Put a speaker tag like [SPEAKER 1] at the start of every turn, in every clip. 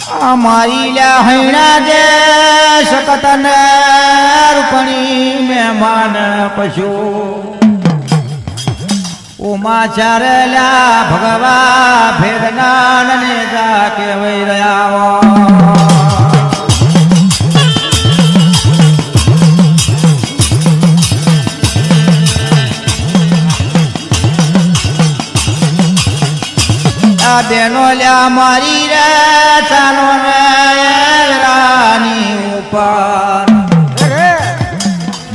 [SPEAKER 1] મારી લ્યા હૈણા દે શકતન રૂપણી મહેમાન પશુ ઉમા ચારેલા ભગવા ભેદના ને જા કેવઈ રહ્યા બેનો લ્યા મારી રે ચાલો રાની ઉપર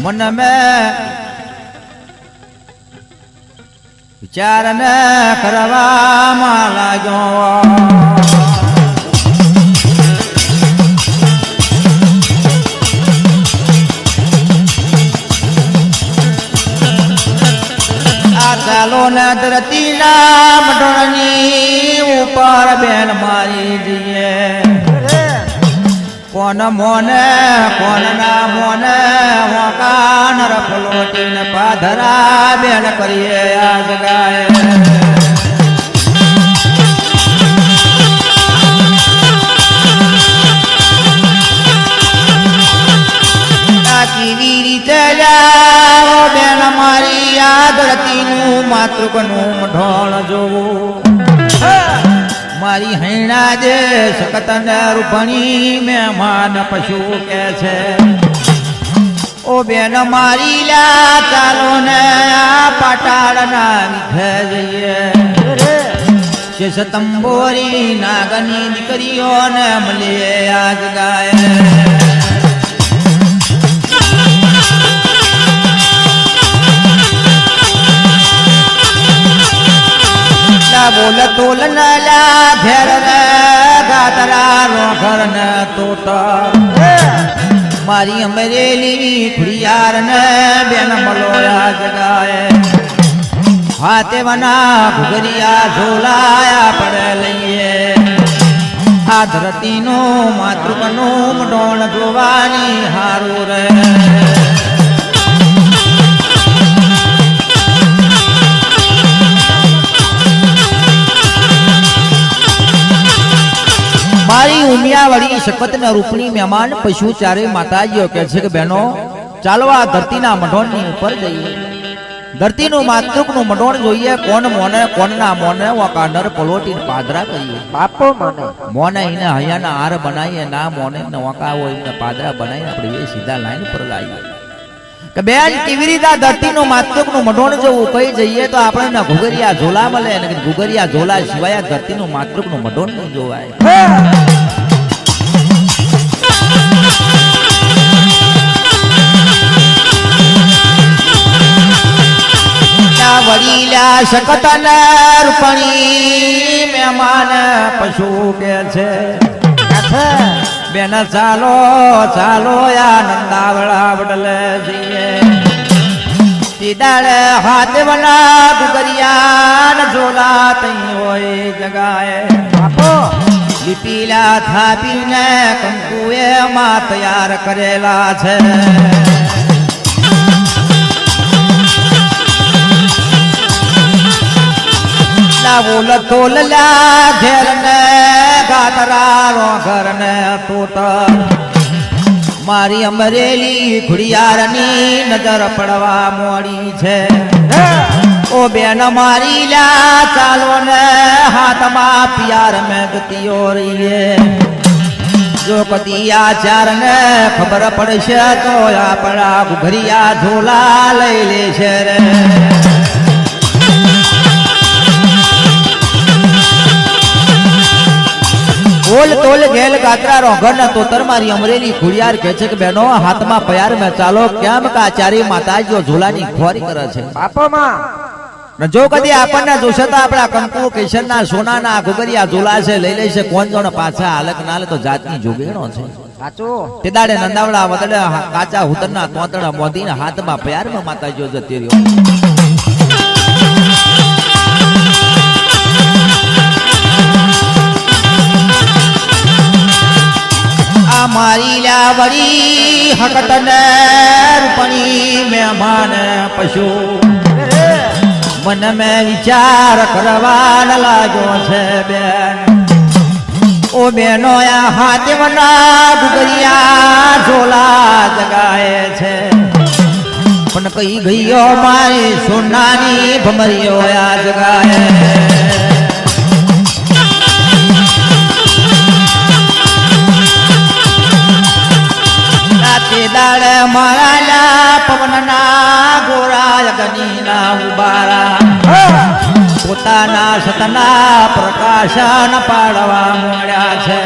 [SPEAKER 1] મન મેં વિચાર ને કરવામાં લાગ્યો ચાલો ને ધરતી ના મઢોળની ઉપર બેન મારી જઈએ કોણ મોને કોણ ના મોને હોકા નરફલોટી ને પાધરા બેન કરીએ આ જગાએ કેવી રીતે જાઓ બેન મારી આ ધરતીનું માતૃકનું મઢોળ જોવું મારી હૈણા જે શકતન રૂપણી મહેમાન પશુ કે છે ઓ બેન મારી લા ચાલો ને આ પાટાળના વિખે જઈએ શેષ તંબોરી નાગની દીકરીઓને મળીએ આજ ગાય બોલ તોલ નલા ઘેર ને ગાતરા નો ઘર ને તોતા મારી અમરેલી ખુડિયાર ને બેન મલોયા જગાએ હાથે વના ઘુગરિયા ઝોલાયા પડે લઈએ આ ધરતીનું માતૃકનું મઢોળ જોવાની હારું રે મારી ઉમિયાવાળી શકતના રૂપણી મહેમાન પશુ ચારે માતાજીઓ કહે છે કે બહેનો ચાલો આ ધરતીના મઢોળની ઉપર જઈએ ધરતીનું માતૃકનું મઢોળ જોઈએ કોણ મોને કોણના મોને વાકા નર પલોટી પાદરા કરીએ બાપો મોને મોને એને હૈયાના હાર બનાવીએ ના મોને ને વાકા હોય એને પાદરા બનાવીને આપણે એ સીધા લાઈન પર લાવીએ કે બેન કેવી રીતે ધરતીનું માતૃકનું મઢોળ જવું કઈ જઈએ તો આપણે ઘુગરિયા ઝોલા મળે અને ઘુગરિયા ઝોલા સિવાય ધરતીનું માતૃકનું મઢોળ નહીં જોવાય વડીલા શકતન રૂપણી મહેમાન પશુ કે છે બેન ચાલો ચાલો યા નંદાવડા વડલે જઈએ સીધાડે હાથ વના ગુગરિયા ઝોલા તઈ હોય જગાએ લીપીલા થાપીને કંકુએ માં તૈયાર કરેલા છે બોલ તોલલા ઘેર ને ગાતરા નો ઘર ને તોતર મારી અમરેલી ખુડિયારની નજર પડવા મોડી છે ઓ બેન મારી લા ચાલો ને હાથમાં પિયાર મેં ગતિયો રહીએ જો કદી આચાર ને ખબર પડશે તો આપણા ઘુઘરિયા ઝોલા લઈ લેશે રે બોલ તોલ ગેલ ગાત્રા રોગર ના તોતર મારી અમરેલી ખુડિયાર કહે છે કે બેનો હાથમાં પયાર મેં ચાલો કેમ કે આચારી માતાજીઓ ઝોલાની ખોરી કરે છે બાપામાં જો કદી આપણને જોશે તો આપણા કંકુ કેસરના સોનાના ઘુગરિયા ઝોલા છે લઈ લેશે કોણ જોને પાછા હાલક ના લે તો જાતની જોગેણો છે સાચો તે દાડે નંદાવડા વદડે કાચા હુતરના તોતડા મોદીના હાથમાં પયાર માં માતાજીઓ જતી રહ્યો મારી લા વડી હકતન રૂપણી મહેમાન પશુ મન મેં વિચાર કરવા લાગ્યો છે બેન ઓ બેનો આ હાથેવના ગુગરિયા ઝોલા જગાએ છે પણ કઈ ગયો મારી સોનાની ભમરીઓ આ જગાએ રાતે દાડે મારા પવનના ગોરા અગ્નિના ઉબારા પોતાના સતના પ્રકાશન પાડવા મળ્યા છે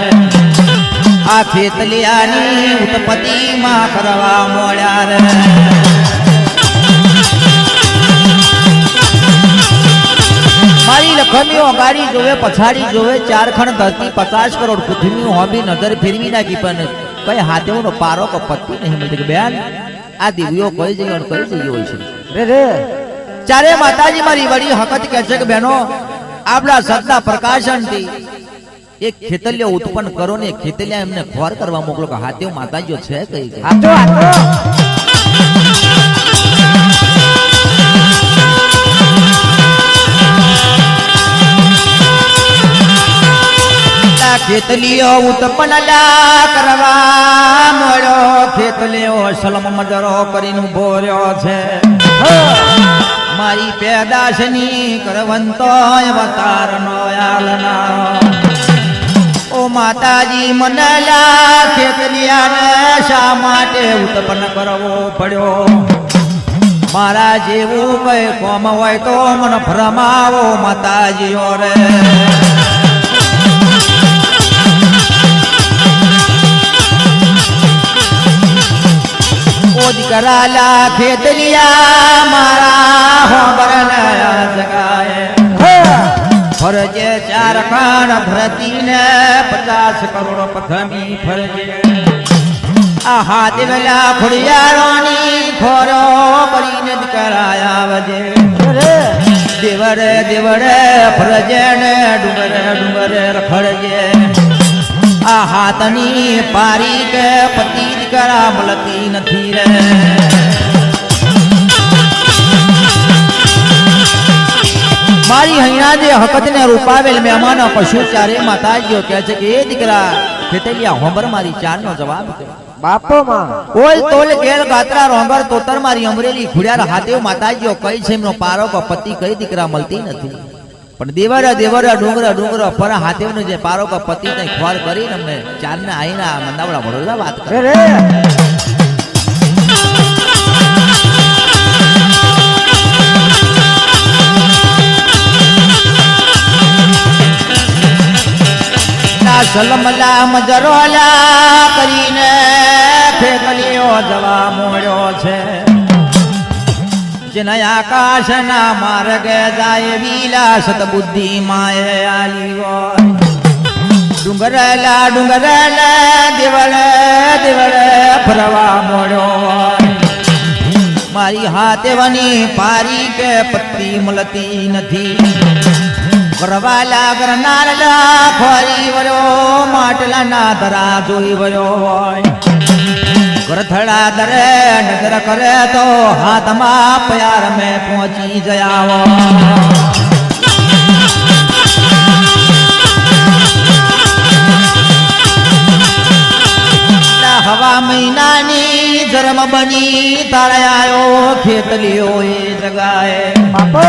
[SPEAKER 1] આ ખેતલિયાની ઉત્પત્તિમાં કરવા મળ્યા રે મારી લખમીઓ ગાડી જોવે પછાડી જોવે ચારખંડ ધરતી 50 કરોડ પૃથ્વી હોબી નજર ફેરવી નાખી પણ કઈ હાથેવનો પારો કે પત્તી નહીં મળતી કે બેન આ દિવ્યો કઈ જગ્યાએ કઈ જગ્યાએ હોય છે રે ચારે માતાજી મારી વડી હકત કહે છે કે બહેનો આપણા સતના પ્રકાશનથી એક ખેતલિયો ઉત્પન્ન કરો ને ખેતલિયા એમને ખોર કરવા મોકલો કે હાથેવ માતાજીઓ છે કઈ કે હાથો ખેતલિયો ઉત્પન્ન કરવા મળ્યો ખેતલિયો સલમ મજરો કરીને ઉભો રહ્યો છે મારી પેદાશની કરવંતો અવતારનો આલનારો ઓ માતાજી મને ખેતલિયાને શા માટે ઉત્પન્ન કરવો પડ્યો મારા જેવું કઈ કોમ હોય તો મને ભરમાવો માતાજીઓ રે દીકરાલા ખેતલિયા મારા હોબરના જગાએ ફરજે ચાર ખાન ભરતીને 50 કરોડ પથમી ફરજે આ હાથ વેલા ખોડિયારોની ખોરો કરીને દીકરાયા વજે દેવરે દેવરે ફરજે ને ડુંગરે ડુંગરે રખડજે આ હાથની પારી કે પતિ દીકરા મળતી નથી રે મારી અહીંયા જે હકત ને રૂપાવેલ મહેમાન પશુ ચારે માતાજીઓ કહે છે કે એ દીકરા ખેતલિયા હોંબર મારી ચાર નો જવાબ બાપો માં ઓલ તોલ ગેલ ગાત્રા રોંગર તોતર મારી અમરેલી ખુડિયાર હાથેવ માતાજીઓ કઈ છે એમનો પારો કે પતિ કઈ દીકરા મળતી નથી પણ દેવરા દેવરા ડુંગરા ડુંગરા પર હાથેવનો જે પારો કે પતિ ને ખોર કરીને અમને ચારને આઈના મંદાવડા વડોદરા વાત કરે રે ના સલમલા મજરોલા કરીને ખેતલિયો જવા મોડ્યો છે જેના આકાશના માર્ગે જાય વિલાસત બુદ્ધિ માએ આલી હોય ડુંગરેલા ડુંગરેલા દેવળે દેવળે ફરવા મોડ્યો હોય મારી હાથેવાની પારી કે પત્તી મળતી નથી કરવાલા કરનારલા ખોરી વળ્યો માટલાના ધરા જોઈ વળ્યો હોય ગરથડા દરે નજર કરે તો હાથમાં પ્યાર મેં પહોંચી જયાવો હવા મહિનાની જન્મ બની તારે આયો ખેતલિયો એ જગાએ બાપો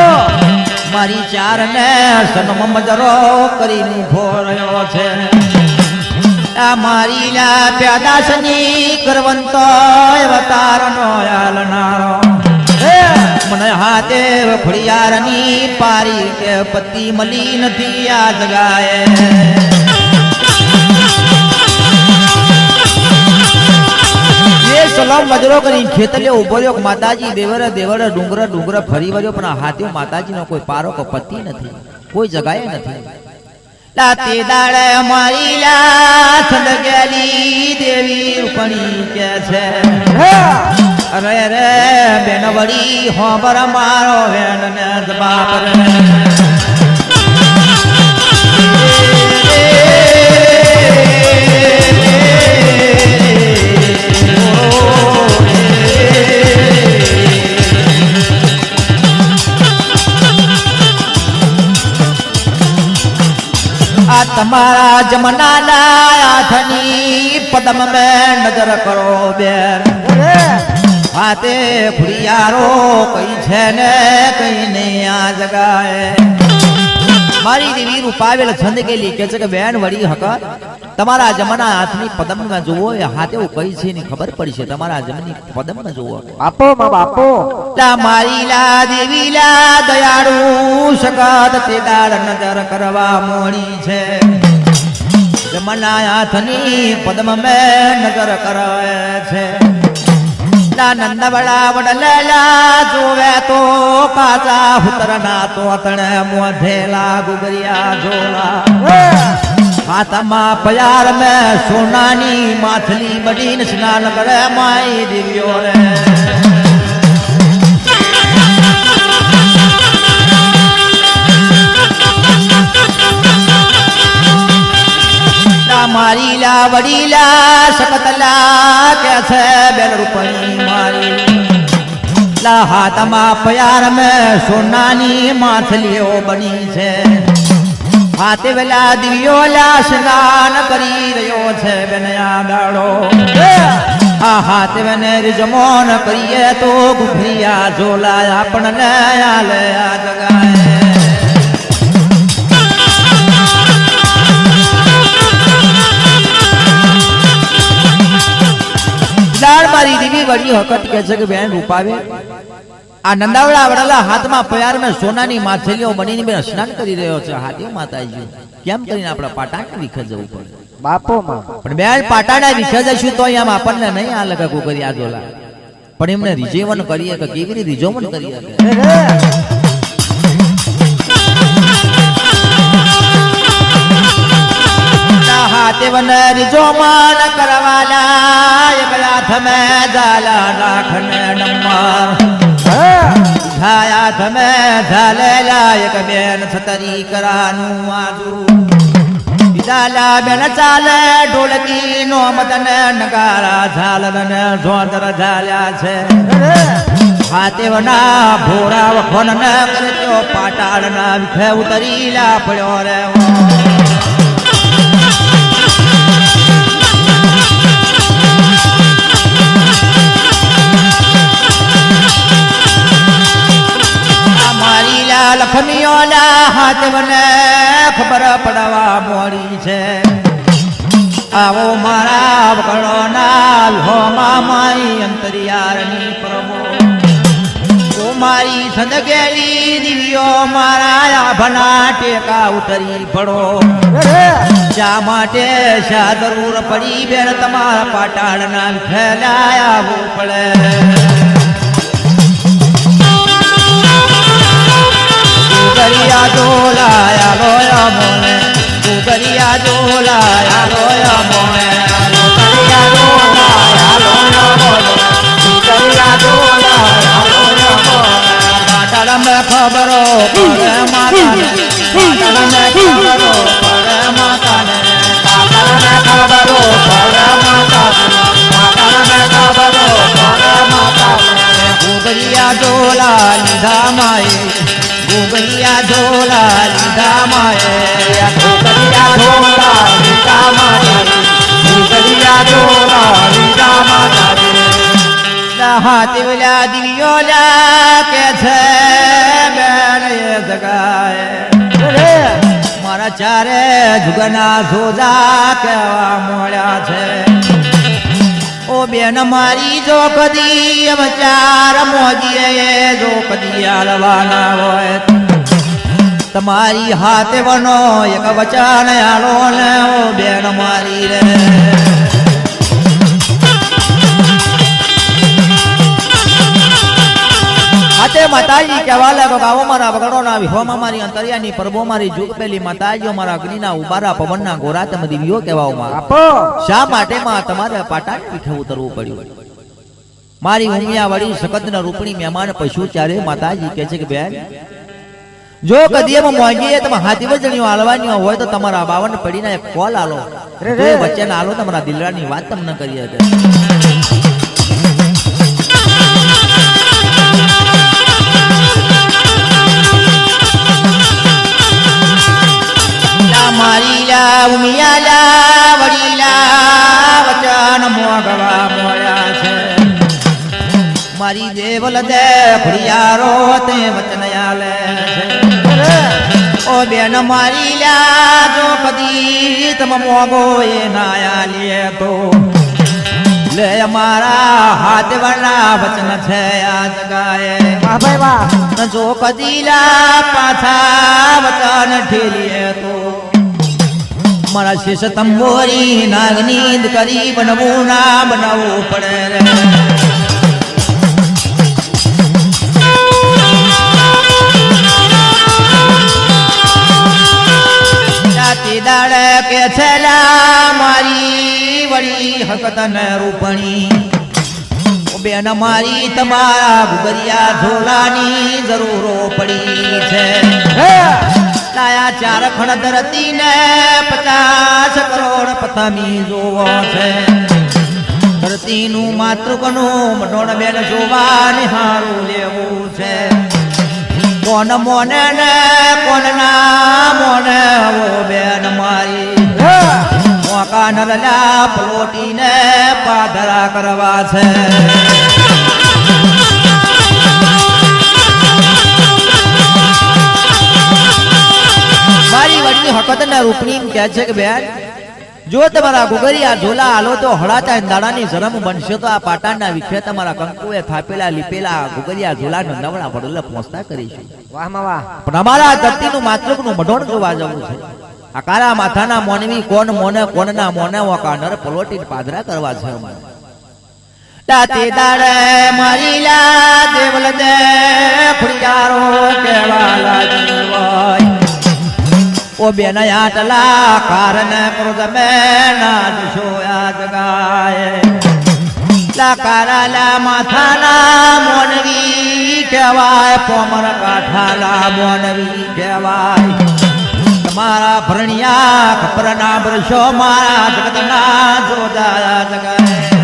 [SPEAKER 1] મારી ચાર ને સનમ મજરો કરીને ઉભો રહ્યો છે આ મારી લા પ્યાદાસની કરવંતો અવતારનો આલનારો મને હાથે ફળિયારની પારી કે પતિ મળી નથી આ જગાએ એ સલામ મજરો કરી ખેતલે ઉભો રહ્યો માતાજી દેવરે દેવરે ડુંગર ડુંગર ફરી વળ્યો પણ હાથે માતાજીનો કોઈ પારો કે પતિ નથી કોઈ જગાએ નથી લાતે દાડે મારી લા સદગેલી દેવી રૂપણી કે છે અરે રે બેન વળી હોબર મારો વેણ ને જવાબ રે તમારા તમારા જમનાના હાથની પદમ મેં નજર કરો બેન હાથે ફુરિયારો કઈ છે ને કઈ નહીં આ જગાએ મારી દેવી રૂપાવેલ છંદ કેલી કે છે કે બેન વળી હકત તમારા જમના હાથની પદમ માં જુઓ એ હાથે એવું કઈ છે ની ખબર પડી છે તમારા જમની પદમ માં જુઓ
[SPEAKER 2] બાપો માં બાપો
[SPEAKER 1] લા મારી લા દેવી લા દયાળુ સકત તે દાળ નજર કરવા મોણી છે જમના હાથની પદમ મેં નજર કરે છે નંદ બડા વડલેલા જોવે તો કાચા હુતરના તો તણે મોઢેલા ગુગરિયા ઝોલા હાથમાં પયાર મેં સોનાની માથલી બડીને સ્નાન કરે માઈ દિવ્યો રે મારી લા વડીલા શકતલા કે છે બેલ રૂપણી મારી લા હાથમાં પયાર મેં સોનાની માછલીઓ બની છે હાથે વેલા દિવ્યો લા સ્નાન કરી રહ્યો છે બેનયા દાડો આ હાથે વેને રિજમોન કરીએ તો ગુફરિયા ઝોલા આપણને આલે આ જગાએ મારી દેવી વળી હકત કે છે કે બેન રૂપાવે આ નંદાવડા વડાલા હાથમાં પયાર મેં સોનાની માછલીઓ બનીને બેન સ્નાન કરી રહ્યો છે હાથે માતાજી કેમ કરીને આપણે પાટાને વિખર જવું પડે
[SPEAKER 2] બાપો માં
[SPEAKER 1] પણ બેન પાટાને વિખર જશું તો આમ આપણને નહીં આ લગા કરી આ જોલા પણ એમને રીઝવન કરીએ કે કેવી રીતે રીઝવન કરીએ હાથે વન રીઝવન કરવાલા એકલા થમે ઝાલા રાખને નંબર છાયા થમે ઝાલેલા એક બેન છતરી કરાનું આજુ ઝાલા બેન ચાલે ઢોલકી નો મદન નગારા ઝાલને ઝોદર ઝાલ્યા છે હાથે વના ભોરા વખોન ન કરતો પાટાળના વિખે ઉતરીલા પડ્યો રે લખમીઓલા હાથ મને ખબર પડવા મોડી છે આવો મારા વગણો ના હોમા માઈ અંતરિયારની પ્રમો ઓ મારી સંદગેલી દિવ્યો મારા આભના ટેકા ઉતરી પડો શા માટે શા જરૂર પડી બેન તમારા પાટાળના ફેલાયા આવવું પડે ગુગરિયા ઝોલાયા લોયા મોને ગુગરિયા ઝોલાયા લોયા મોને ગુગરિયા ઝોલાયા લોયા મોને ગુગરિયા ઝોલાયા લોયા મોને પાટાળને ખબરો પડે માતાને પાટાળને ખબરો પડે માતાને પાટાળને ખબરો પડે માતાને પાટાળને ખબરો પડે માતાને ગુગરિયા ઝોલા લીધા માએ ગુગરિયા ઝોલા લીધા માએ ગુગરિયા ઝોલા લીધા માએ ગુગરિયા ઝોલા લીધા માએ હાથે વેલા દિવ્યોલા કે છે બેન એ જગાએ મારા ચારે જુગના સોજા કેવા મળ્યા છે ઓ બેન મારી જો કદી ચાર મોજીએ જો કદી આલવાના હોય તમારી હાથે વનો એક વચન આલો ને ઓ બેન મારી રે હાથે માતાજી કહેવા લાગો ગાવો મારા વગડો ના વિહોમાં મારી અંતરિયાની પરબો મારી જુગ પેલી માતાજીઓ મારા અગ્નિના ઉબારા પવનના ગોરા તમે દિવ્યો કહેવામાં આપો શા માટે માં તમારે પાટાને વિખે ઉતરવું પડ્યું મારી ઉમિયા વળી સકતના રૂપણી મહેમાન પશુ ચારે માતાજી કહે છે કે બેન જો કદી એમ મોંઘીએ તમે હાથી વજણીઓ આલવાની હોય તો તમારા 52 પડીના એક કોલ આલો વચ્ચે આલો તમારા દિલરાની વાત તમને કરી હતી મારી મારા ઉમિયાલા વડીલા વચન મોગવા મોયા છે મારી દેવલ દે ફળિયારો તે વચન આલે છે ઓ બેન મારી લ્યા જો કદી તમ મોગો એ ના આલે તો લે અમારા હાથ વરના વચન છે આ જગાએ
[SPEAKER 2] વાહ ભાઈ વાહ
[SPEAKER 1] જો કદીલા પાછા વચન ઠેલીએ તો મારા શેષ તંબોરી નાગનીંદ કરી બનવું ના બનાવવું પડે રે જાતિ દાડે કે છેલા મારી વળી હકતન રૂપણી બેન મારી તમારા ગુગરિયા ઝોલાની જરૂરો પડી છે લાયા ચાર ખણ ધરતી ને 50 કરોડ પથામી જોવો છે ધરતીનું માતૃકનું મઢોણ બેન જોવા નિહારું લેવું છે કોણ મોને ને કોણ ના મોને ઓ બેન મારી મોકા નરલા પલોટીને પાધરા કરવા છે મારી વડની હકત ના રૂપણી કહે છે કે બેન જો તમારા ગુગરિયા ઝોલા આલો તો હળાતા દાડાની શરમ બનશે તો આ પાટણના વિખે તમારા કંકુએ થાપેલા લીપેલા ગુગરિયા ઝોલાનો નવડા વડલે પહોંચતા કરીશું
[SPEAKER 2] વાહ માં વાહ
[SPEAKER 1] પણ અમારા ધરતીનું માતૃકનું મઢોણ જોવા જવું છે આ કાળા માથાના મોનવી કોણ મોને કોણના મોને ઓકા નર પલોટી પાદરા કરવા છે અમારે દાતે દાડે મારી લા દેવલ દે ફળિયારો કેવા લાગી હોય ઓ બેન આટલા કારણ ક્રોધ મેં ના જોયા જગાએ લા કારાલા માથાના મોનવી કહેવાય પોમર કાઠાલા મોનવી કહેવાય તમારા ભરણિયા ખપરના વર્ષો મારા જગતના જોદાયા જગાએ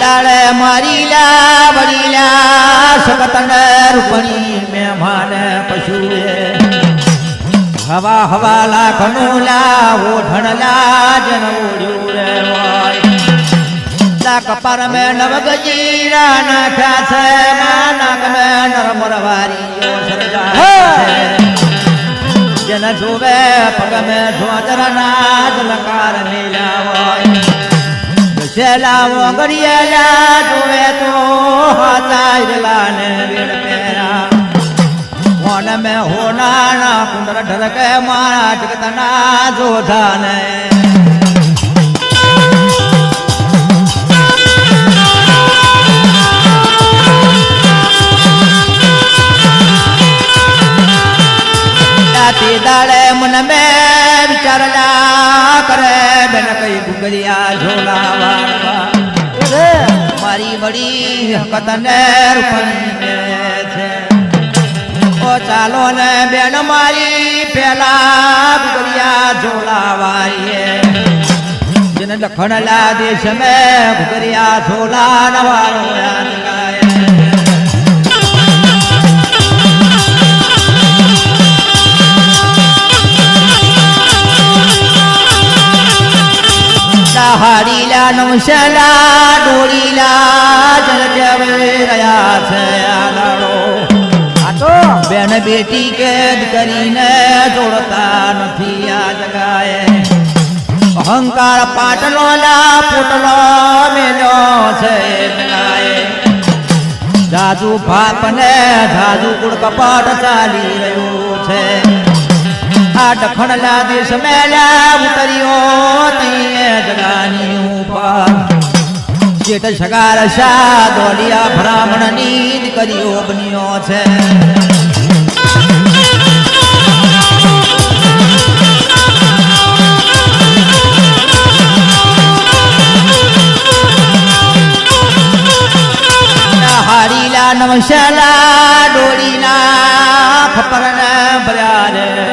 [SPEAKER 1] દાડે મારી લા વડીલા સકતન રૂપણી મહેમાન પશુએ હવા હવા લાખનું લા ઓઢણલા જન ઓઢ્યું રે હોય લા કપાર મે નવગજીરા નાખ્યા છે નાક મે નરમરવારીઓ સરજા જન જોવે પગ મે ધોતરના જલકાર મેલા હોય શેલા મોગરિયાલા જોવે તો હાતાયલા ને વેડ પેરા મોન મે હોનાના કુંડર ઢરકે મારા જગતના જોધાને દાતી દાડે મન મે વિચારલા કરે બેન કઈ ગુગરિયા ઝોલા વાળવા મારી વડી હકતને રૂપણી છે ઓ ચાલો ને બેન મારી પેલા ગુગરિયા ઝોલા વાળીએ જેને લખણલા દેશ મે ગુગરિયા ઝોલા નવાળો યાદ ગાય હાડીલા નમશલા ડોરીલા જલ જવે રહ્યા છે આલાડો આ તો બેન બેટી કેદ કરીને જોડતા નથી આ જગાએ અહંકાર પાટલો લા પોટલો મેલ્યો છે જગાએ જાજુ ભાપને જાજુ કુળ કપાટ ચાલી રહ્યું છે આ દખણલા દેશ મેલા ઉતર્યો તઈએ જગાની ઉપર જેઠ સગાર શા દોડિયા બ્રાહ્મણ ની દીકરીઓ બન્યો છે હાડીલા નમશલા ડોરીના ખપર ને ભર્યા રે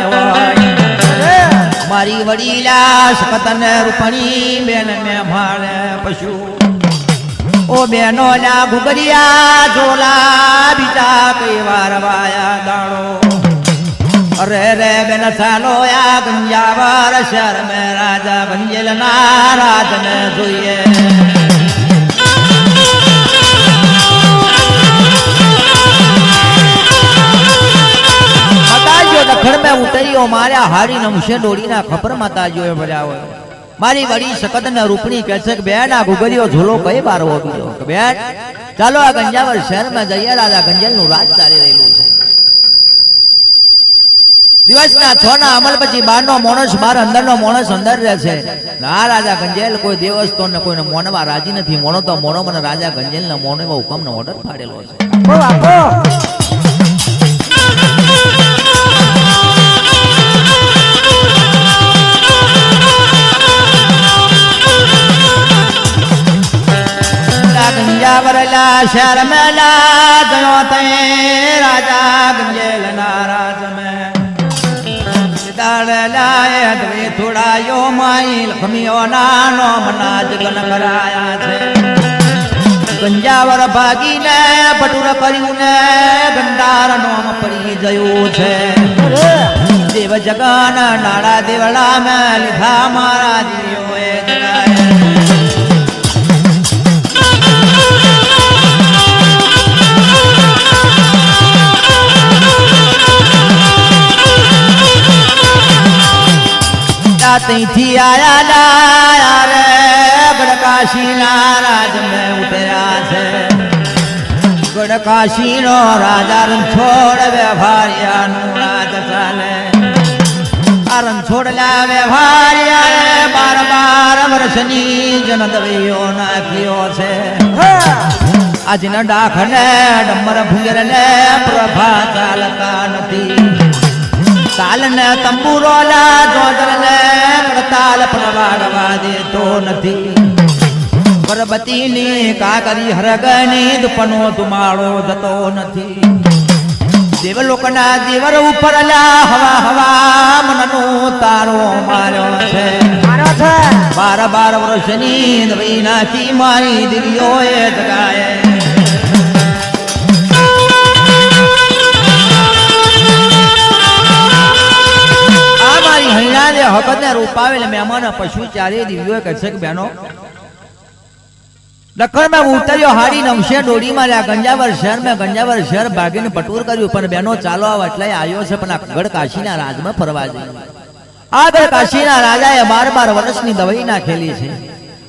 [SPEAKER 1] મારી વડીલા શકતને રૂપણી બેન મેં ભાળે પશુ ઓ બેનો લા ગુગરિયા જોલા બીજા કઈ વાર વાયા દાણો અરે રે બેન ચાલો યા ગંજાવર શહેર મેં રાજા ગંજેલ ના રાજ ને જોઈએ દખણ મેં ઉતરીઓ માર્યા હારી નમશે ડોળીના ખબર માતાજીઓ ભર્યા હોય મારી વડી શકત ને રૂપણી કહે છે કે બેન આ ગુગરીઓ ઝૂલો કઈ બારવો બીજો કે બેન ચાલો આ ગંજાવર શહેરમાં જઈએ રાજા ગંજેલ નું રાજ ચાલી રહેલું છે દિવસના 6 ના અમલ પછી 12 નો માણસ બહાર અંદર નો માણસ અંદર રહે છે ના રાજા ગંજેલ કોઈ દેવસ તો ને કોઈને મોનવા રાજી નથી મોનો તો મોનો મને રાજા ગંજેલ ને મોનો એવો હુકમ નો ઓર્ડર પાડેલો છે गंजावरला शहर में ला गयो ते राजा गंजेल नाराज में दाड़ लाए दवे थोड़ा यो माई लक्ष्मीओ नानो मना जगन कराया छे गंजावर भागी ने बटुर कर्यु ने गंडार नोम पड़ी जयो छे देव जगन नाड़ा देवड़ा में लिखा मारा दियो ए जगाए ત્યાંથી આયા લાયા રે ગઢકાશી ના રાજ મેં ઉતર્યા છે ગઢકાશી નો રાજા રણછોડ વ્યવહારિયાનું રાજ ચાલે આ રણછોડલા વ્યવહારિયા 12 વર્ષની જનદવીઓ નાખ્યો છે આજના ડાખને ડમર ભૂંગર ને પ્રભા ચાલતા નથી તાલ ને તંબુરો લા જોદર ને તાલ પ્રવાડવા દેતો નથી પરબતી ની કાકરી હરગની દુપનો તુમાળો જતો નથી દેવલોકના દેવર ઉપર લા હવા હવા મનનો તારો માર્યો છે 12 વર્ષની દવી નાખી મારી દિવ્યો એ જગાએ હકતને રૂપાવેલ મહેમાન પશુ ચારે દિવ્યો કહે છે કે બહેનો દખણ માં ઉતર્યો હારી નમશે ડોડી માર્યા ગંજાવર શહેર માં ગંજાવર શહેર ભાગીને પટુર કર્યું પણ બહેનો ચાલો આવ એટલે આવ્યો છે પણ આ ગઢ કાશીના રાજમાં ફરવા જઈએ આ ગઢ કાશીના રાજાએ 12 વર્ષની દવાઈ નાખેલી છે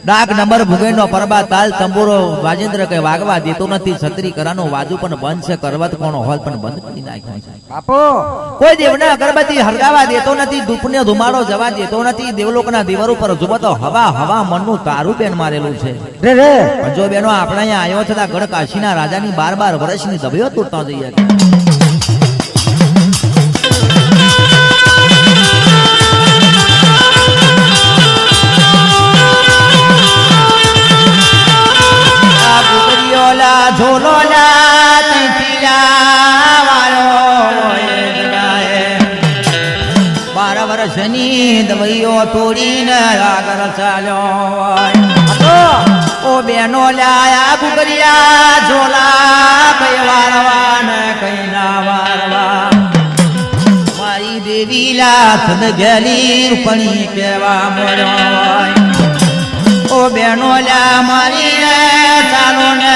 [SPEAKER 1] ડાક નંબર ભુગેનો પરબા તાલ તંબુરો વાજેન્દ્ર કે વાગવા દેતો નથી છત્રી કરાનો વાજુ પણ બંધ છે કરવત કોણો હોલ પણ બંધ કરી નાખ્યો છે બાપો કોઈ દેવને અગરબત્તી હરગાવા દેતો નથી ધૂપને ધુમાડો જવા દેતો નથી દેવલોકના દીવર ઉપર જુબતો હવા હવા મનનું તારું બેન મારેલું છે રે રે જો બેનો આપણે અહીંયા આવ્યો છે ગઢ કાશીના રાજાની 12 વર્ષની દબીઓ તૂટતા જઈએ ઝોલો લા તીલા વાળો એ જગાએ 12 વર્ષની દવાઈઓ તોડીને આગળ ચાલ્યો ઓ બેનો લાયા ગુગરિયા ઝોલા કઈ વારવા ને કઈ ના વારવા મારી દેવી લા થદ ગેલી રૂપણી કેવા મળ્યો ઓ બેનો લા મારી ચાલો ને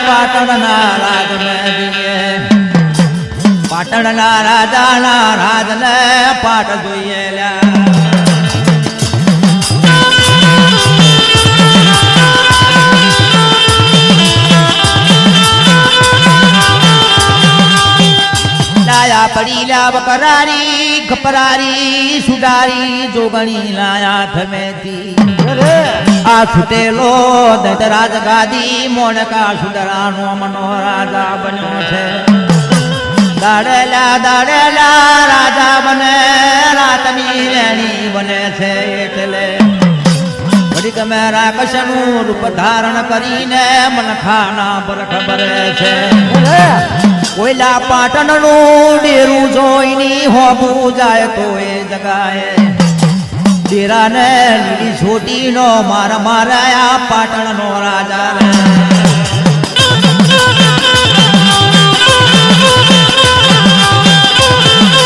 [SPEAKER 1] પાટણના રાજ મેં દીએ પાટણના રાજાના રાજ ને પાટ જોઈએ લાયા પડી લા બકરારી ખપરારી સુડારી જોગણી લાયા થમેથી આ છૂટેલો દૈતરાજ ગાદી મોણકા સુડરાનો મનો રાજા બન્યો છે દાડેલા રાજા બને રાતની રેણી બને છે એટલે વળી તમે રાક્ષસનું રૂપ ધારણ કરીને મનખાના પર ખબર છે કોઈલા પાટણનું ડેરું જોઈની હોબું જાય તો એ જગાએ ડેરા ને લીલી છોટી નો મારા પાટણ નો રાજા રે.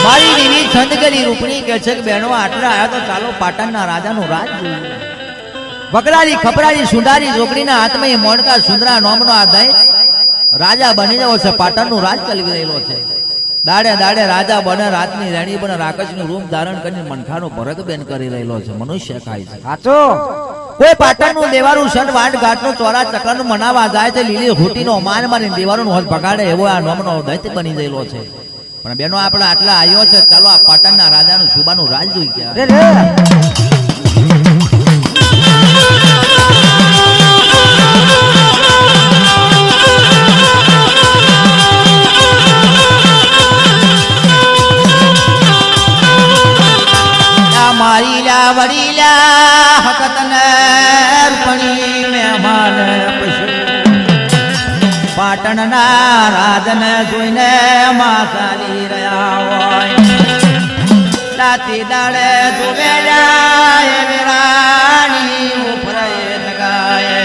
[SPEAKER 1] મારી લીલી છંદગરી રૂપણી કે છે કે બહેનો આટલા આવ્યા તો ચાલો પાટણના રાજાનું રાજ જોઈએ. વકરારી ખપરારી સુંદારી છોકરીના હાથમાં એ મોણકા સુંદરા નોમનો આ દઈ રાજા બની રહ્યો છે. પાટણનું રાજ ચલવી રહેલો છે. દાડે દાડે રાજા બને, રાતની રાણી બને, રાક્ષસનું રૂપ ધારણ કરીને મનખાનો ભરત બેન કરી રહેલો છે. મનુષ્ય ખાય છે
[SPEAKER 2] સાચો.
[SPEAKER 1] કોઈ પાટણનું દેવારું શણ વાંટ ઘાટનું ચોરા ચક્રનું મનાવા જાય છે. લીલી હોટીનો માર મારીને દેવારું હોત ભગાડે એવો આ નોમનો દૈત્ય બની રહેલો છે. પણ બેનો આપણે આટલા આવ્યો છે, ચાલો આ પાટણના રાજાનું સુબાનું રાજ જોઈ ગયા.
[SPEAKER 2] રે રે
[SPEAKER 1] મારીલા વડીલા હકતને રૂપણી મહેમાન પશુ પાટણના રાજને જોઈને માસાલી રહ્યા હોય. રાતી દાડે જોવેલા એ વેરાણી ઉપરે જગાએ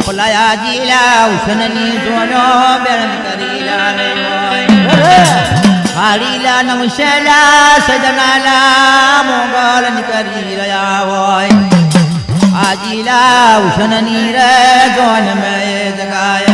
[SPEAKER 1] પલાયા જીલા ઉસનની જોનો બેન કરી લારે હોય. હાડીલા નમશેલા સજનાલા મોગલ નીકળી રહ્યા હોય. આજીલા ઉષનની રે જોન મેં જગાય.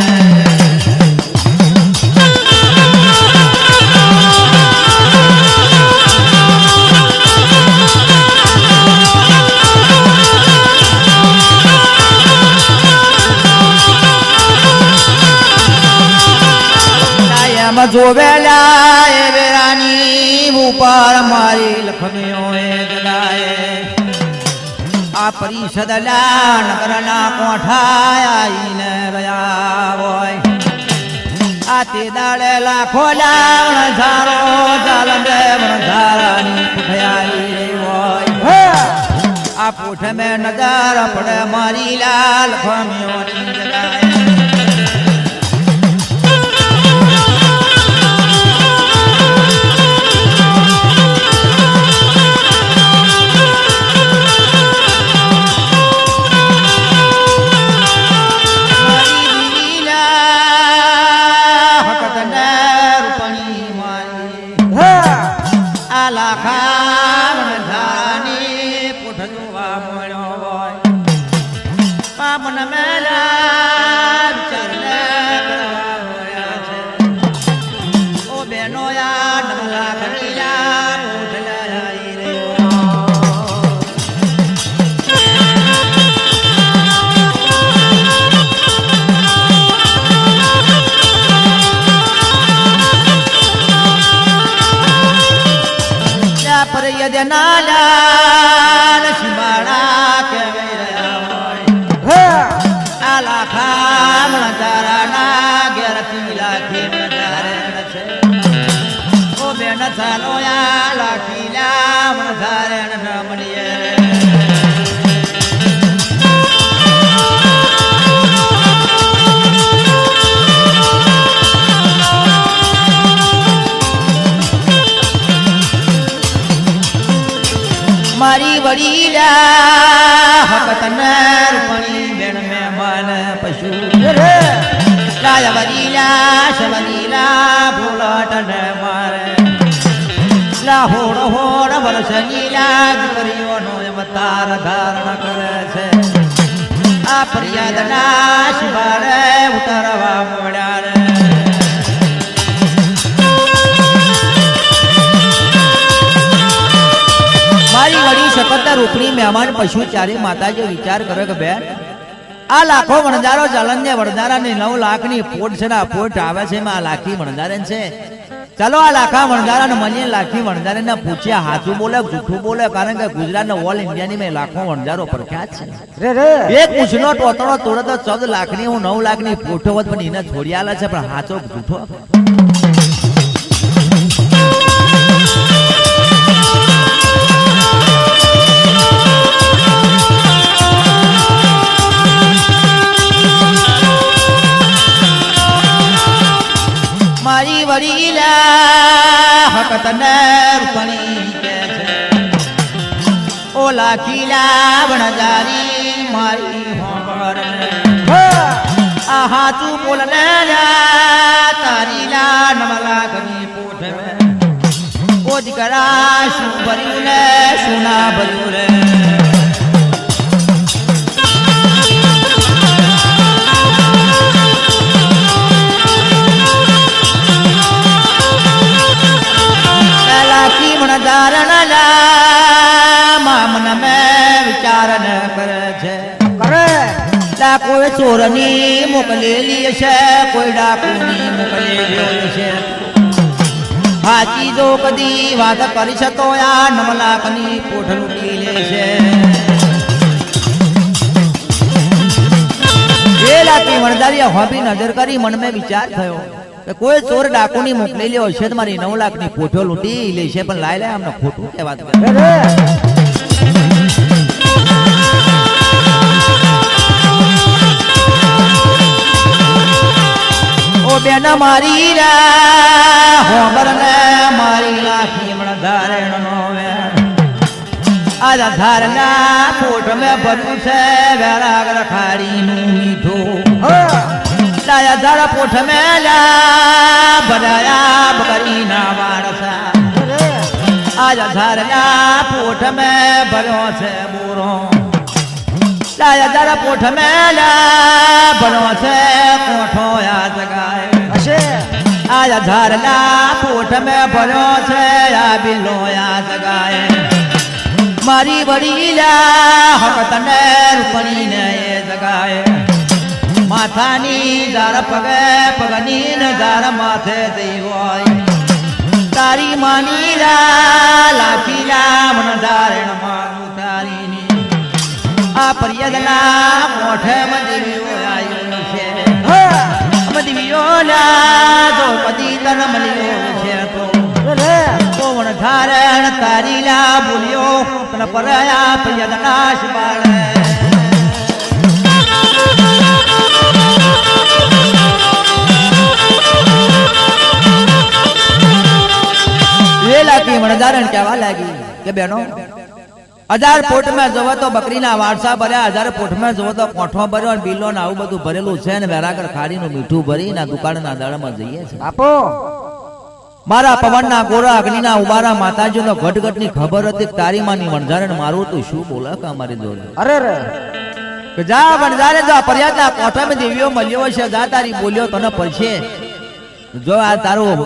[SPEAKER 1] જોવેલા એ વેરાની ઉપર મારી લખમીઓ એ જગાએ. આ પરિષદલા નગરના કોઠાઈને રહ્યા હોય. આ તે દાડે લાખો લાવણ ઝારો ચાલંદે વણઝારાની પુઠાઈ રહી હોય. આ પુઠ મેં નજર પડે મારી લાલ લખમીઓની જગાએ. નાલા શિમાડા કેવી રહ્યા હોય. આ લાખા મણજારાના ઘેરથી લાખી મણજારે છે. ઓ બેન ચાલો આ લાખીલા મણજારે ન મળીએ. મારી વડીલા હકતને રૂપણી બેન મહેમાન પશુ રાજા વડીલા શવડીલા ભૂલટને મારે લાહોડ હોડ વર્ષની લાજ કરીઓનો અવતાર ધારણ કરે છે. આ ફરિયાદના શિવારે ઉતારવા મોડ્યા રે. મારી વડી શકતના રૂપણી મહેમાન પશુ ચારે માતાજીઓ વિચાર કરે કે બેન આ લાખો વણજારો ચાલન વણજારા ને 9 લાખની પોટ છે ને પોટ આવે છે એમાં આ લાખી વણજારે છે. ચાલો આ લાખા વણજારા ને મળીને લાખી વણજારે ને પૂછ્યા સાચું બોલે જૂઠું બોલે, કારણ કે ગુજરાત ઓલ ઇન્ડિયાની મેં લાખો વણજારો પ્રખ્યાત છે.
[SPEAKER 2] રે રે
[SPEAKER 1] એક પૂછનો ટોતણો તોડે તો 14 લાખની હું 9 લાખની પોઠો હોત પણ એને છોડી આલે છે. પણ સાચો જૂઠો મારી વડીલા હકતને રૂપણી કે છે. લાખીલા વણજારી મારી હોંભર આ હાચું બોલને જા તારી લા નમલા કરી પોઠ ઓ દીકરા શું ભર્યું ને શું ના ભર્યું રે ધારણ મામન મેં વિચારન કરે છે
[SPEAKER 2] કરે
[SPEAKER 1] કોઈ ચોરની મોકલેલી છે કોઈ ડાકુની મોકલેલી છે હાચી જો કદી વાત કરી છે તો આ નમલાકની પોઠ લૂટી લે છે એ લાકી વણદારીએ હોબી નજર કરી મન મેં વિચાર થયો કોઈ ચોર ડાકુની મોકલેલી હશે તો મારી 9 લાખની પોઠો લૂંટી લે છે પણ લાય અમને ખોટું કહેવાત ઓ બેન મારી રા હોબર ને મારી લાખી મણ ધારણ નો વે આ ધારના પોઠ મે ભર્યું છે વેરાગર ખાડીનું મીઠું લાયા ધારા પોઠ મેલા ભરાયા બકરી ના વારસા આજ ધારના પોઠ મે ભર્યો છે બોરો લાયા ધારા પોઠ મેલા ભર્યો છે કોઠો યાદ ગાય
[SPEAKER 2] હશે
[SPEAKER 1] આજ ધારના પોઠ મે ભર્યો છે આ બિલ્લો યાદ ગાય મારી વડીલા હક તને રૂપણી ને એ જગાય માથાની ધાર પગે પગની ન ધાર માથે દેવાય તારી માની લાખીલા મન ધારણ માનું તારીની આ પર્યદના મોઠે મદવીઓ આવ્યો છે મદવીઓ ના તો પતિ તન મળ્યો છે તો કોણ ધારણ તારી લા બોલ્યો તન પરયા પર્યદના શબાળે લાગી મણધારણ કહેવા લાગી કે બેનો 1000 પોટ માં જવો તો બકરીના વારસા ભર્યા 1000 પોટ માં જવો તો કોઠો ભર્યો અને બિલ્લો ને આવું બધું ભરેલું છે ને વેરાગર ખાડીનું મીઠું ભરી ના દુકાનના દાડામાં જઈએ છે
[SPEAKER 2] આપો
[SPEAKER 1] મારા પવનના ગોરા અગ્નિના ઉબારા માતાજીનો ઘટઘટની ખબર હતી તારી માની મણધારણ મારું તું શું બોલે કે અમારી જોડે
[SPEAKER 2] અરે રે
[SPEAKER 1] કે જા મણધારે જો પર્યાતના કોઠામાં દેવીઓ મળ્યો છે જા તારી બોલ્યો તને પડશે જો આ તારું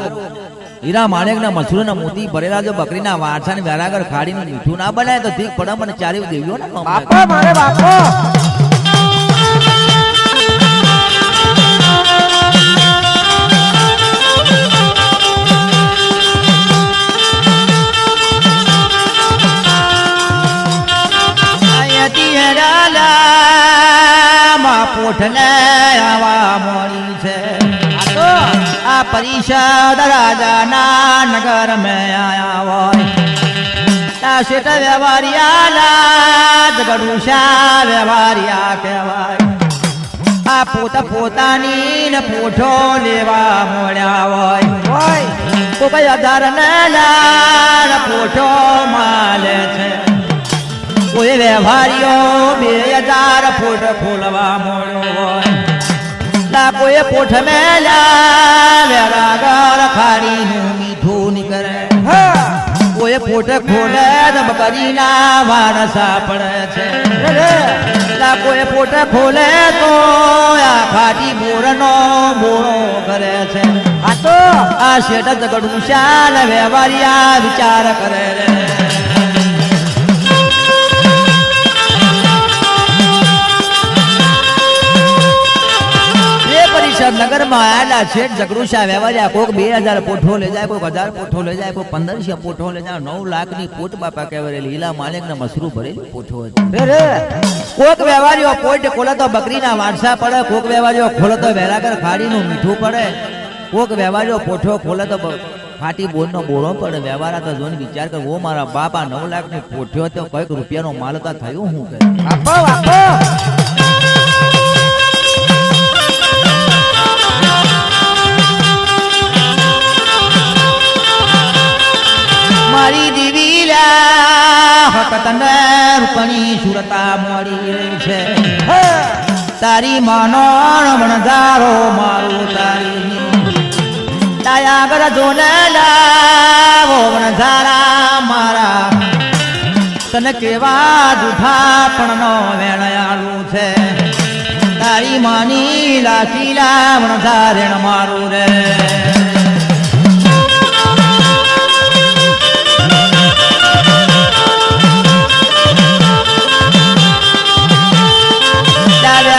[SPEAKER 1] હીરા માણેક ના મસૂર ના મોતી ભરેલા જો બકરીના વારસા ને વેરાગર ખાડીનું મીઠું ના બનાય તો ઠીક પડે મને ચારે દેવીઓ ને
[SPEAKER 2] બાપો મારે બાપો
[SPEAKER 1] પોઠને આવા મોડી છે આ પરિષદ રાજાના નગર મેં આયા હોય શેઠ વ્યવહારિયા જગડુશા વ્યવહારિયા કહેવાય આ પોતાની ને પોઠો લેવા મોડ્યા હોય તો કઈ 1000 ને લાડ પોઠો માલે છે કોઈ વ્યવહારીઓ 2000 ફૂટ ખોલવા મોડ્યો હોય કોઈ પોઠ મેલા વેરાગર ખાડીનું મીઠું નીકળે કોઈ પોઠ ખોલે બકરીના વારસા પડે છે કોઈ પોઠ ખોલે તો આ ખાટી બોરનો બોરો કરે છે આ તો આ શેઠ જગડું શાલ વ્યવહારિયા વિચાર કરે રે નગર માં આયેલા શેઠ જગરુશા વ્યવહારિયા કોક 2000 પોઠો લઈ જાય કોક 1000 પોઠો લઈ જાય કોક 1500 પોઠો લઈ જાય 9 લાખ ની પોટ બાપા કહેવાય લીલા માલિક ના મસરૂ ભરેલી પોઠો કોક વ્યવહારીઓ પોટ ખોલે તો બકરીના વારસા પડે કોક વ્યવહારીઓ ખોલે તો વેરાગર ખાડીનું મીઠું પડે કોક વ્યવહારીઓ પોઠો ખોલે તો ફાટી બોરનો બોરો પડે વ્યવહાર તો જોઈને વિચાર કર ઓ મારા બાપા 9 લાખ ની પોઠ્યો તો કઈક રૂપિયાનો માલ તો થયું હું કે
[SPEAKER 2] આપો આપો
[SPEAKER 1] મારી દીવીલા હકતને રૂપણી સુરતા મોડી રહી છે
[SPEAKER 2] હે
[SPEAKER 1] તારી માનો વણઝારો મારું તારી ડાયા ગર જોને લાવો વણઝારા મારા તને કેવા જૂઠા પણ નો વેણયાલું છે તારી માની લાખીલા વણઝારેણ મારું રે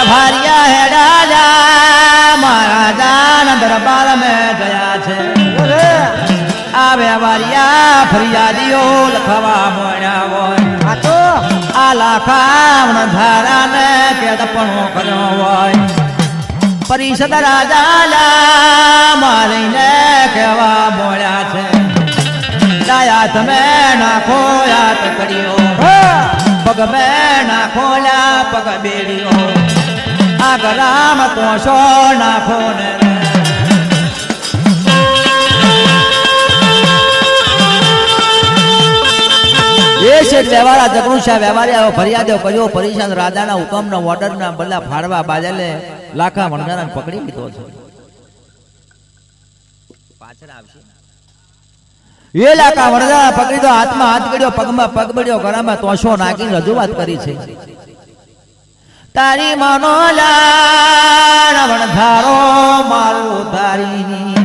[SPEAKER 1] ભારિયા હેડા મારા જાન દરબાર મેં ગયા છે આ વ્યવહારિયા ફરિયાદીઓ લખવા મળ્યા હોય
[SPEAKER 2] આ તો
[SPEAKER 1] આ લાખાવણ ધારાને કેદપણો કર્યો હોય પરિષદ રાજા મારીને કહેવા મળ્યા છે દયા તમે નાખો યાદ કર્યો પગ મેં નાખો લ્યા પગ બેડીઓ આ ગરામ તો શો નાખો ને એ શેઠ વ્યવહાર જગણું શાહ વ્યવહારી આવો ફરિયાદો કર્યો પરિશાન રાજાના હુકમના ઓર્ડરના બદલા ફાડવા બાજલે લાખા વણઝારાને પકડી લીધો છે પાછળ આવશે એ લાખા વણઝારા પકડી દો હાથમાં હાથ ગળ્યો પગમાં પગ બળ્યો ગળામાં તોશો નાખીને રજૂઆત કરી છે તારી માનો લાડ વણઝારો મારું તારી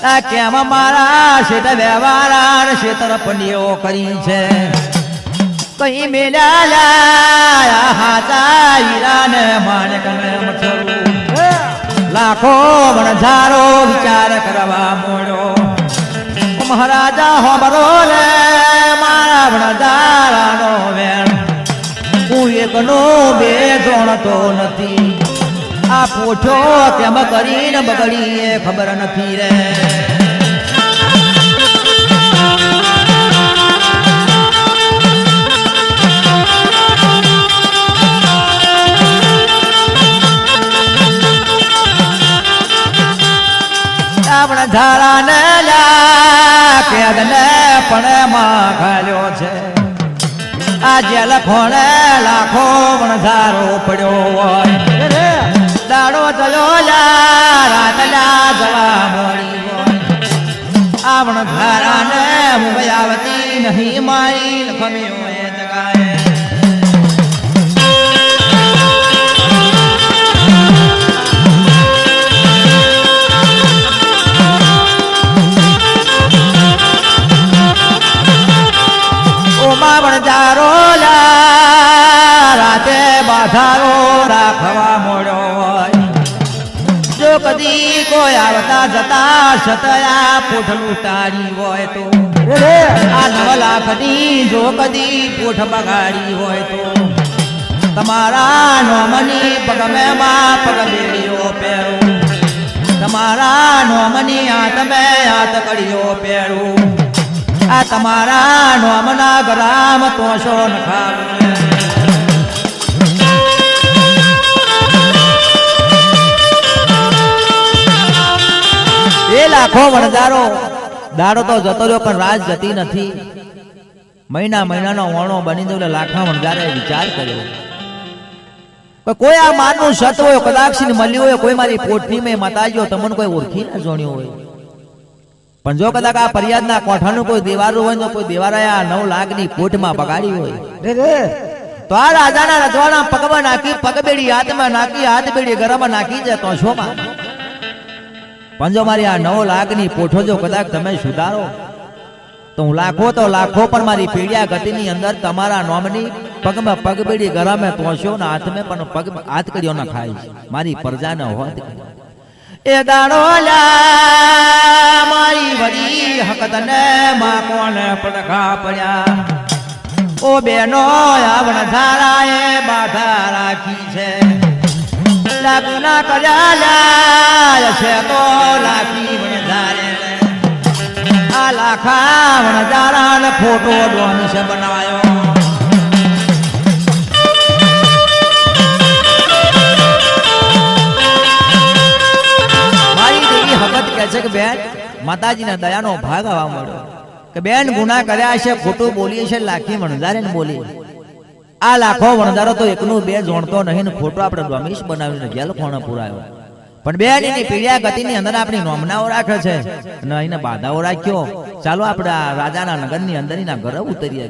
[SPEAKER 1] આ કેમ મારા શેઠ વ્યવહાર શેતરપણીઓ કરી છે કઈ મેલ્યા લાયા હાચા હીરાને માણેક ને મથરું લાખો વણઝારો વિચાર કરવા મોડ્યો મહારાજા હોબરો લે મારા વણઝારાનો વેણ હું એકનો બે જોણતો નથી આ પૂછો કેમ કરીને બગડી એ ખબર નથી રે આપણા ધારાને કેદને પણ માં ઘાલ્યો છે આ જેલ ખોણે લાખો વણઝારો પડ્યો હોય દાડો ચલો રાતલા જવા મોડી હોય આ વણઝારાને મુંબઈ આવતી નહીં મારી લખમ્યો એ જગાએ ઓમાં વણઝારો રાતે બાધારો રાખવા મોડ્યો હોય જો કદી કોઈ આવતા જતા સતયા પૂઠલું તારી હોય તો આ 9 લાખની જો કદી પૂઠ બગાડી હોય તો તમારા નોમની પગમેમાં પગબેડીઓ પહેરું તમારા નોમની હાથમે હાથ કડીઓ પહેરું આ તમારા નોમના ગ્રામ તોશો નખાવું એ લાખો વણઝારો દાડો તો જતો રહ્યો પણ રાત જતી નથી મહિનાનો વણો બની ગયો લાખા વણઝારે વિચાર કર્યો કોઈ આ માનનું સત હોય કદાચ મળ્યું હોય કોઈ મારી પોટની મેં માતાજીઓ તમને કોઈ ઓળખી ના જોણ્યું હોય પણ જો કદાચ આ ફરિયાદના કોઠાનું કોઈ દેવારું હોય તો કોઈ દેવારાએ આ 9 લાખની પોટમાં બગાડી હોય તો આ રાજાના રજવાડા પગમાં નાખી પગબેડી હાથમાં નાખી હાથ બેડી ગરામાં નાખી જાય તો શોમાં પણ જો મારી આ 9 લાખની પોઠો જો કદાચ તમે સુધારો તો હું લાખો પણ મારી પીડિયા ગતિની અંદર તમારા નોમની પગમાં પગબેડી ગરામે તોશો ને હાથમાં પણ પગ હાથ કર્યો ના ખાય મારી પ્રજાને હોત એ દાડો મારી વડી હકતને માં કોને પડખા પડ્યા ઓ બેનો આ વણઝારાએ બાધા રાખી છે લાગના કર્યા લાય છે તો લાખી વણઝારે આ લાખા વણઝારાને ફોટો ડોમિસ બનાવ્યો છે કે બેન માતાજીના દયાનો ભાગ આવવા મળ્યો કે બેન ગુનાહ કર્યા છે ખોટું બોલીએ છે લાખી વણઝારે બોલી આ લાખો વણદારો તો એકનું બે જોણતો નહીં ને ખોટો આપણે ડોમીશ બનાવીને ગેલ ખોણો પુરાયો પણ બે ની પીડિયા ગતિની અંદર આપણી નોમનાઓ રાખે છે અને અહીંના બાધાઓ રાખ્યો ચાલો આપણે આ રાજાના નગરની અંદરના ઘર ઉતરીએ